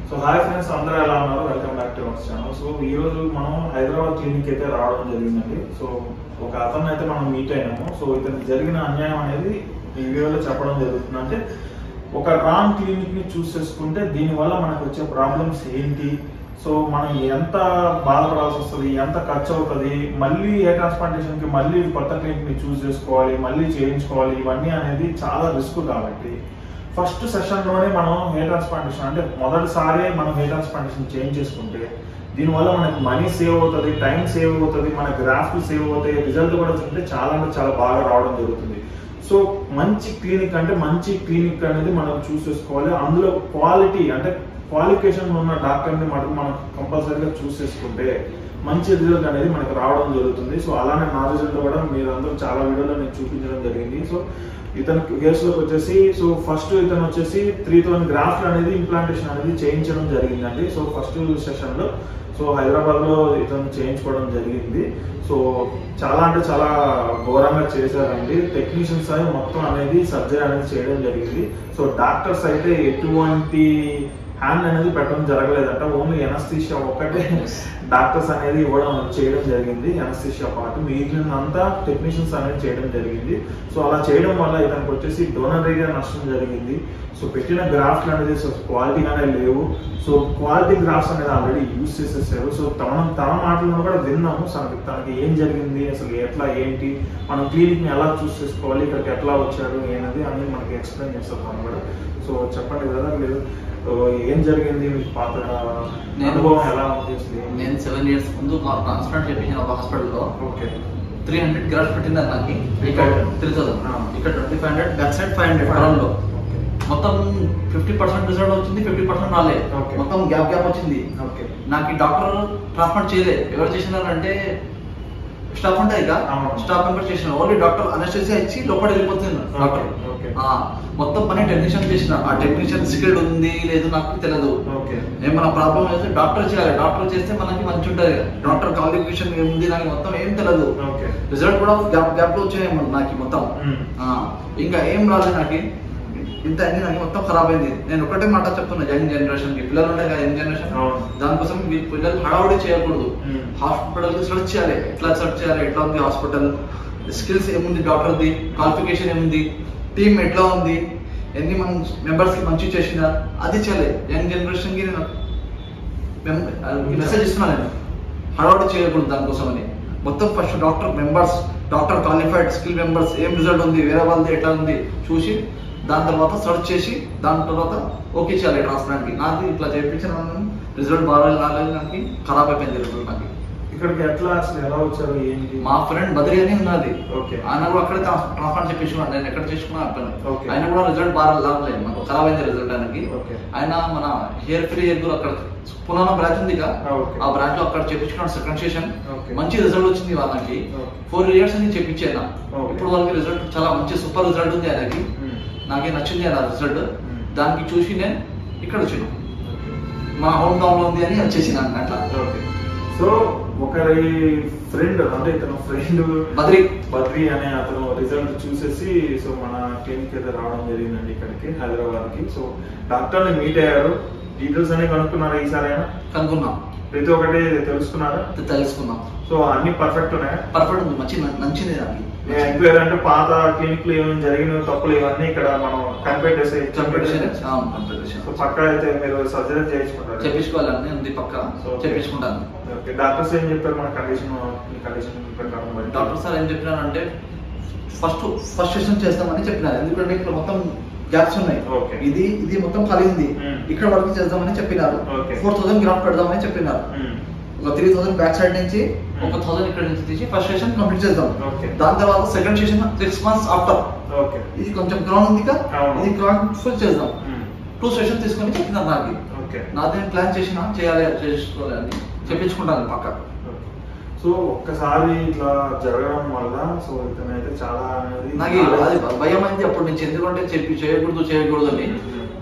So hi friends, అందరూ ఎలా ఉన్నారు? Welcome back to our channel. So ఈ రోజు మనం హైదరాబాద్ క్లినిక్ అయితే రావడం జరిగిందండి. సో ఒక అతను అయితే మనం మీట్ అయినాము. సో ఇతనికి జరిగిన అన్యాయం అనేది ఈ వీడియోలో చెప్పడం జరుగుతుంది. అంటే ఒక రాంగ్ క్లినిక్ ని చూస్ చేసుకుంటే దీనివల్ల మనకు వచ్చే ప్రాబ్లమ్స్ ఏంటి, సో మనం ఎంత బాధపడాల్సి వస్తుంది, ఎంత ఖర్చు అవుతుంది, మళ్ళీ హెయిర్ ట్రాన్స్ప్లాంటేషన్ కి మళ్ళీ కొత్త క్లినిక్ ని చూస్ చేసుకోవాలి, మళ్ళీ చేయించుకోవాలి, ఇవన్నీ అనేది చాలా రిస్క్. కాబట్టి ఫస్ట్ సెషన్ లోనే మనం హెయిర్ ట్రాన్స్ప్లాంటేషన్ అంటే మొదటిసారి మనం హెయిర్ ట్రాన్స్ప్లాంటేషన్ చేంజ్ చేసుకుంటే దీనివల్ల మనకి మనీ సేవ్ అవుతుంది, టైం సేవ్ అవుతుంది, మన గ్రాఫ్లు సేవ్ అవుతాయి, రిజల్ట్ కూడా చూస్తే చాలా అంటే చాలా బాగా రావడం జరుగుతుంది. సో మంచి క్లినిక్ అంటే మంచి క్లినిక్ అనేది మనం చూస్ చేసుకోవాలి. అందులో క్వాలిటీ అంటే క్వాలిఫికేషన్ ఉన్న డాక్టర్ని మనం కంపల్సరీగా చూస్ చేసుకుంటే మంచి రిజల్ట్ అనేది మనకు రావడం జరుగుతుంది. సో అలానే నా రిజల్ట్ కూడా మీరందరూ చాలా వీడియోలో నేను చూపించడం జరిగింది. సో ఇతను కేసులోకి వచ్చేసి సో ఫస్ట్ ఇతను వచ్చేసి 3000 గ్రాఫ్లు అనేది ఇంప్లాంటేషన్ అనేది చేయించడం జరిగిందండి. సో ఫస్ట్ సెషన్ లో సో హైదరాబాద్ లో ఇతను చేయించుకోవడం జరిగింది. సో చాలా అంటే చాలా ఘోరంగా చేశారండి. టెక్నీషియన్స్ అనేది మొత్తం అనేది సర్జరీ అనేది చేయడం జరిగింది. సో డాక్టర్స్ అయితే ఎటువంటి హ్యాండ్ అనేది పెట్టడం జరగలేదంట. ఓన్లీ ఎనస్థీషియా ఒక్కటే డాక్టర్స్ అనేది చేయడం జరిగింది. ఎనస్థీషియా పాటు మిగిలినంతా టెక్నీషియన్స్ అనేది చేయడం జరిగింది. సో అలా చేయడం వల్ల ఇతనికి వచ్చేసి డోనర్ ఏరియా నష్టం జరిగింది. సో పెట్టిన గ్రాఫ్ట్లు అనేది సో క్వాలిటీగానే లేవు. సో క్వాలిటీ గ్రాఫ్స్ అనేది ఆల్రెడీ యూజ్ చేసేసారు. సో తన మాటలను కూడా విన్నాము. తనకి ఏం జరిగింది, అసలు ఎట్లా ఏంటి, మనం క్లినిక్ ని ఎలా చూస్ చేసుకోవాలి, ఇక్కడికి ఎట్లా వచ్చారు అనేది అనేది మనకి ఎక్స్ప్లెయిన్ చేస్తారు తను కూడా. సో చెప్పండి కదా, లేదు ఏం జరిగింది, మీకు పాత అనుభవం ఎలా ఉంది? నేను 7 years ముందు ట్రాన్స్ప్లాంట్ చేయించిన ఒక హాస్పిటల్లో. ఓకే, 300 గ్రాఫ్స్ పెట్టింది నాకు. ఇక్కడ 3000, ఇక్కడ 2500, బ్యాక్ సైడ్ 500 కరోన్లో. మొత్తం 50% రిజల్ట్ వచ్చింది, 50% రాలేదు. మొత్తం గ్యాప్ వచ్చింది. నాకు ఈ డాక్టర్ ట్రాన్స్ప్లాంట్ చేయలేదు. ఎవరు చేసినారంటే స్టాఫ్ ఉంటాయి కదా, స్టాఫ్ మెంబర్ చేసిన. ఓన్లీ డాక్టర్ అనెస్థీసియా ఇచ్చి లోపల వెళ్ళిపోతుంది డాక్టర్. మొత్తం పని టెక్నీషియన్ చేసిన. ఆ టెక్నీషియన్ స్కిల్డ్ ఉంది లేదు నాకు తెలియదు. ఏమైనా ప్రాబ్లం అయితే డాక్టర్ చేయాలి. డాక్టర్ చేస్తే మనకి మంచి ఉంటుంది. డాక్టర్ క్వాలిఫికేషన్ ఏముంది నాకు మొత్తం ఏం తెలియదు. రిజల్ట్ కూడా గ్యాప్ లో వచ్చాయేమో నాకు మొత్తం. ఇంకా ఏం రాలేదు నాకు. ఇంత అన్ని నాకు మొత్తం ఖరాబ్ అయింది. నేను ఒకటే మాట చెప్తున్నా యంగ్ జనరేషన్ కి, పిల్లలు ఉంటాయి కదా యంగ్ జనరేషన్, దానికోసం పిల్లలు హడావుడి చేయకూడదు. హాస్పిటల్ కి సెర్చ్ చేయాలి. ఎట్లా సెర్చ్ చేయాలి, ఎట్లా ఉంది హాస్పిటల్, స్కిల్స్ ఏముంది డాక్టర్ది, క్వాలిఫికేషన్ ఏముంది, టీమ్ ఎట్లా ఉంది, ఎన్ని మెంబర్స్ కి మంచి చేసినా అది చేయాలి. యంగ్ జనరేషన్ కి మెసేజ్ ఇస్తున్నా నేను, హడావుడి చేయకూడదు దానికోసం అని. మొత్తం first doctor members, doctor qualified skill members ఏం రిజల్ట్ ఉంది, వేరే వాళ్ళది ఎట్లా ఉంది చూసి దాని తర్వాత సర్చ్ చేసి దాని తర్వాత ఓకే చేయాలి ట్రాన్స్ప్లాంట్ కి. నాకు ఇట్లా చేయించిన రిజల్ట్ బాగా రాలేదు, నాకు ఖరాబ్ అయిపోయింది రిజల్ట్. నాకు ఇక్కడికి ఎట్లా అసలు ఎలా వచ్చారు ఏంటి? మా ఫ్రెండ్ బద్రి అని ఉన్నది, ఆయన కూడా అక్కడే ట్రాన్స్ప్లాంట్ చేయించుకున్నాను. నేను ఎక్కడ చేసుకున్నా అక్కడ. ఆయన కూడా రిజల్ట్ బాగా రాలేదు, మాకు ఖరాబ్ అయింది రిజల్ట్ ఆయనకి. ఆయన మన హెయిర్ ఫ్రీ ఎగ్గు అక్కడ పునాన బ్రాంచ్ ఉంది కదా, ఆ బ్రాంచ్ లో అక్కడ చేయించుకున్నాడు సెకండ్ సెషన్. మంచి రిజల్ట్ వచ్చింది వాళ్ళకి. 4 years అని చెప్పించాను. ఇప్పుడు వాళ్ళకి రిజల్ట్ చాలా మంచి సూపర్ రిజల్ట్ ఉంది ఆయనకి. నాకే నచ్చింది ఆ రిజల్ట్. దానికి చూసి నేను ఇక్కడ వచ్చాను. మా హోమ్ టౌన్ లో ఉంది అని వచ్చేసిన అట్లా. సో ఒకరి ఫ్రెండ్ అంటే ఇతను ఫ్రెండ్ బద్రి అనే అతను రిజల్ట్ చూసేసి సో మన క్లినిక్ అయితే రావడం జరిగిందండి ఇక్కడికి హైదరాబాద్ కి. సో డాక్టర్ ని మీట్ అయ్యారు. డీటెయిల్స్ అనే కనుక్కున్నారా? ఈసారి అయినా కనుక్కున్నాం, ప్రతి ఒక్కటి తెలుసుకున్నారా? తెలుసుకున్నాం. సో అన్ని పర్ఫెక్ట్ ఉన్నాయా? పర్ఫెక్ట్ ఉంది, నచ్చింది నాకు. ఎంక్వైరీ అంటే పాత క్లినిక్ లో ఏమైనా జరిగిన తప్పులు ఇవన్నీ ఇక్కడ మనం కనిపెట్టేసి పక్కా అయితే మీరు సర్జరీ చేయించుకుంటారు? చేయించుకోవాలని ఉంది పక్క, చేయించుకుంటాను. డాక్టర్స్ ఏం చెప్పారు మన కండిషన్ ప్రకారం? డాక్టర్ సార్ ఏం చెప్పినారంటే ఫస్ట్ సెషన్ చేస్తామని చెప్పినారు. ఎందుకంటే ఇక్కడ మొత్తం గ్యాప్స్ ఉన్నాయి. ఇది మొత్తం ఖాళీ ఉంది, ఇక్కడ వరకు చేద్దామని చెప్పినారు. 4000 గ్రాఫ్ పెడదామని చెప్పినారు. ఒక 3000 బ్యాక్ సైడ్ నుంచి, ఒక 1000 ఇక్కడ నుంచి తీసి ఫస్ట్ సెషన్ కంప్లీట్ చేద్దాం. దాని తర్వాత సెకండ్ సెషన్ 6 months ఆఫ్టర్. ఇది కొంచెం గ్రౌండ్ ఉంది కదా, ఇది గ్రౌండ్ ఫుల్ చేద్దాం. 2 సెషన్ తీసుకొని చెప్పినారు నాకు. నాది ప్లాన్ చేసిన చేయాలి చేసుకోవాలని చెప్పించుకుంటాను పక్క. సో ఒక్కసారి ఇట్లా జరగడం వల్ల సో ఇతనైతే చాలా నాకు అది భయం అయింది అప్పటి నుంచి. ఎందుకంటే చేయకూడదు అని.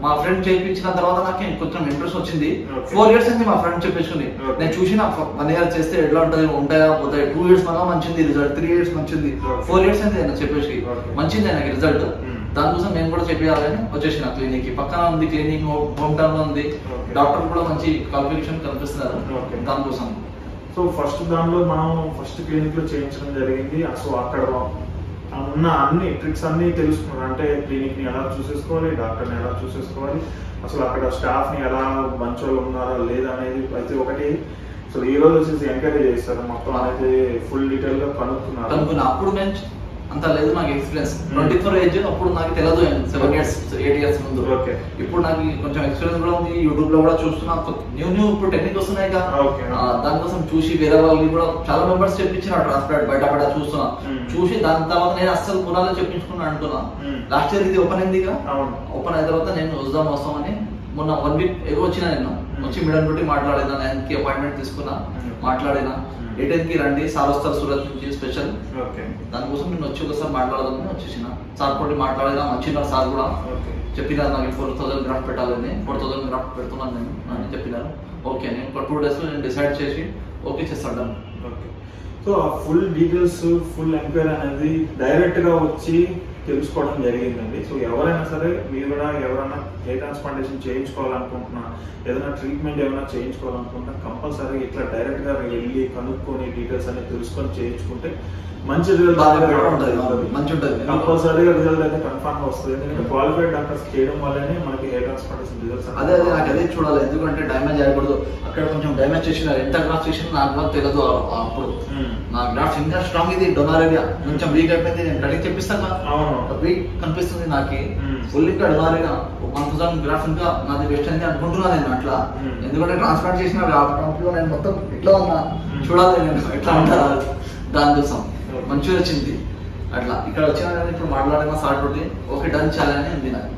మా ఫ్రెండ్ చేయించిన తర్వాత నాకు కొంచెం ఇంట్రెస్ట్ వచ్చింది. 4 years అయింది మా ఫ్రెండ్ చెప్పించుకుని. నేను చూసిన 1 year చేస్తే ఎట్లా ఉంటుంది, ఉంటాయా పోతాయి. 2 years మళ్ళీ మంచిది రిజల్ట్, 3 years మంచిది, 4 years అయింది ఆయన చెప్పేసి మంచిది ఆయనకి రిజల్ట్. దానికోసం నేను కూడా చెప్పాలని వచ్చేసిన క్లినిక్ పక్కన ఉంది, క్లినిక్ హోమ్ టౌన్ లో ఉంది, డాక్టర్ కూడా మంచి క్వాలిఫికేషన్ కనిపిస్తున్నారు దానికోసం. సో ఫస్ట్ దానిలో మనం ఫస్ట్ క్లినిక్ లో చేయించడం జరిగింది. సో అక్కడ ఉన్న అన్ని ట్రిక్స్ అన్ని తెలుసుకున్నారు. అంటే క్లినిక్ ని ఎలా చూసేసుకోవాలి, డాక్టర్ ని ఎలా చూసేసుకోవాలి, అసలు అక్కడ స్టాఫ్ ని ఎలా మంచోళ్ళు ఉన్నారా లేదా అనేది ప్రతి ఒక్కటి అసలు ఈ రోజు వచ్చేసి ఎంకరేజ్ చేస్తారు. మొత్తం అనేది ఫుల్ డీటెయిల్ గా కనుక్కున్నారు. అప్పుడు నేను అంత లేదు నాకు ఎక్స్పీరియన్స్ 24 ఏజ్, అప్పుడు నాకు తెలియదు 7 years 8 years ముందు. ఇప్పుడు నాకు కొంచెం ఎక్స్పీరియన్స్ కూడా ఉంది, యూట్యూబ్ లో కూడా చూస్తున్నా, న్యూ ఇప్పుడు టెక్నిక్ వస్తున్నాయి కదా, దానికోసం చూసి వేరే వాళ్ళు కూడా చాలా మెంబర్స్ చెప్పించిన ట్రాన్స్ప్లాంట్ బయట చూస్తున్నా, చూసి దాని తర్వాత నేను అస్సలు పునాలో చెప్పించుకున్నా అంటున్నా. లాస్ట్ ఇయర్ ఇది ఓపెన్ అయిందిగా, ఓపెన్ అయిన తర్వాత నేను వస్తామని మొన్న 1 week ఏదో వచ్చినా, నేను వచ్చి మేడం తోటి మాట్లాడినా, 9కి అపాయింట్మెంట్ తీసుకున్నా, మాట్లాడినా 8కి రండి సార్ వస్తారు సూరత్ నుంచి స్పెషల్, దానికోసం నేను వచ్చి ఒకసారి మాట్లాడదామని వచ్చేసిన. సార్ తోటి మాట్లాడినా మంచిగా, సార్ కూడా చెప్పినారు నాకు 4,000 గ్రాఫ్ట్ పెట్టాలని, 4,000 గ్రాఫ్ట్ పెడుతున్నాను నేను అని చెప్పినారు. ఓకే నేను 2 days లో నేను డిసైడ్ చేసి ఓకే చేస్తాను. సో ఆ ఫుల్ డీటెయిల్స్ ఫుల్ ఎంక్వైరీ అనేది డైరెక్ట్ గా వచ్చి తెలుసుకోవడం జరిగిందండి. సో ఎవరైనా సరే మీరు కూడా ఎవరైనా హెయిర్ ట్రాన్స్ప్లాంటేషన్ చేయించుకోవాలనుకుంటున్నా, ఏదైనా ట్రీట్మెంట్ ఏమైనా చేయించుకోవాలనుకుంటున్నా కంపల్సరీ ఇట్లా డైరెక్ట్ గా వెళ్ళి కనుక్కొని డీటెయిల్స్ అనేది తెలుసుకొని చేయించుకుంటే మంచి రిజల్ట్ కంపల్సరీగా రిజల్ట్ అయితే కన్ఫర్మ్ గా వస్తుంది. ఎందుకంటే క్వాలిఫైడ్ డాక్టర్స్ చేయడం వల్లనే మనకి హెయిర్ ట్రాన్స్ప్లాంటేషన్ రిజల్ట్స్ అదే నాకు అదే చూడాలి. ఎందుకంటే డ్యామేజ్ అయ్యకూడదు. అక్కడ కొంచెం డ్యామేజ్ చేసినారు, ఎంత గ్రాఫ్ చేసిన నాకు తెలియదు. అప్పుడు నా గ్రాఫ్ ఇంకా స్ట్రాంగ్, ఇది డొనార్ ఏరియా కొంచెం వీక్ అయిపోయింది. నేను కటింగ్ చెప్పిస్తాను, వీక్ కనిపిస్తుంది నాకు ఫుల్. ఇంకా డొనార్ ఏరియా 1,000 గ్రాఫ్ ఇంకా నాది బెస్ట్ అని అనుకుంటున్నాను నేను అట్లా. ఎందుకంటే ట్రాన్స్ప్లాంట్ చేసిన లో నేను మొత్తం ఎట్లా ఉన్నా చూడాలి, నేను ఎట్లా ఉంటారా దానికోసం మంచిగా వచ్చింది. అట్లా ఇక్కడ వచ్చిన ఇప్పుడు మాట్లాడిన సార్ తోటి ఓకే డన్ చేయాలని ఉంది నాకు.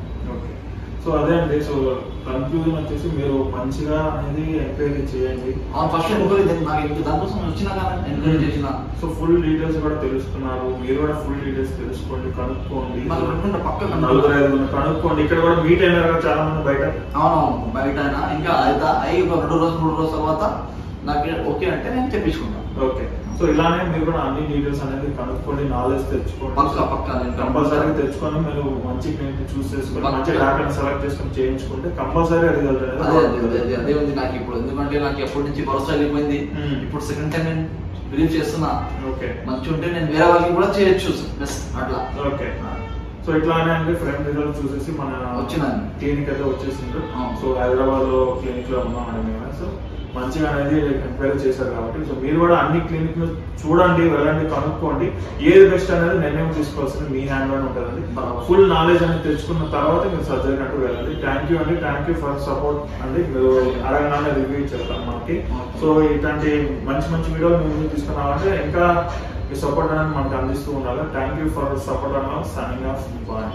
సో అదే అండి. సో కన్క్లూజన్ వచ్చేసి మీరు మంచిగా అనేది ఎంక్వైరీ చేయండి. ఫస్ట్ నాకు దానికోసం వచ్చినా కానీ ఎంక్వైరీ చేసిన. సో ఫుల్ డీటెయిల్స్ కూడా తెలుసుకున్నారు, మీరు కూడా ఫుల్ డీటెయిల్స్ తెలుసుకోండి, కనుక్కోండి, పక్క కనుక్కోండి. ఇక్కడ కూడా మీట్ అయినారు కదా చాలా మంది బయట. అవునవును బయట అయినా ఇంకా అయ్యి 2 రోజులు 3 రోజుల తర్వాత నాకు ఓకే అంటే నేను చెప్పించుకుంటాను. ఓకే. సో ఇలానే మీరు కూడా అన్ని డీటెయిల్స్ అనేది కనుక్కోండి, నాలెడ్జ్ తెచ్చుకోండి. కంపల్సరీ తెచ్చుకొని మీరు మంచి క్లినిక్ చూస్ చేసుకొని మంచి డాక్టర్ సెలెక్ట్ చేసుకొని చేయించుకుంటే కంపల్సరీ రిజల్ట్ అనేది అదే ఉంది నాకు ఇప్పుడు. ఎందుకంటే నాకు ఎప్పటి నుంచి భరోసా వెళ్ళిపోయింది, ఇప్పుడు సెకండ్ టైం నేను బిలీవ్ చేస్తున్నా. ఓకే మంచి ఉంటే నేను వేరే వాళ్ళకి కూడా చేయొచ్చు అట్లా. ఓకే. సో ఇట్లానే అంటే ఫ్రెండ్ రిజల్ట్ చూసేసి మన వచ్చిన క్లినిక్ అయితే వచ్చేసిండ్రు. సో హైదరాబాద్ లో క్లినిక్ లో ఉన్నాం మేము. సో మంచిగా అనేది ఎంక్వైరీ చేశారు కాబట్టి సో మీరు కూడా అన్ని క్లినిక్ చూడండి, వెళ్ళండి, కనుక్కోండి. ఏది బెస్ట్ అనేది నిర్ణయం తీసుకోవాల్సింది మీ హ్యాండ్ లోనే ఉంటుందండి. ఫుల్ నాలెడ్జ్ అనేది తెచ్చుకున్న తర్వాత మీరు సర్జరీ అంటూ వెళ్ళండి. థ్యాంక్ యూ అండి, థ్యాంక్ యూ ఫర్ సపోర్ట్ అండి. మీరు అడగగానే రివ్యూ ఇచ్చేస్తాం మనకి. సో ఇట్లాంటి మంచి మంచి వీడియోలు మీరు తీసుకున్నామంటే ఇంకా మీ సపోర్ట్ అనేది మనకు అందిస్తూ ఉండాలి. థ్యాంక్ యూ ఫర్ సపోర్ట్ అన్న. Signing off bye.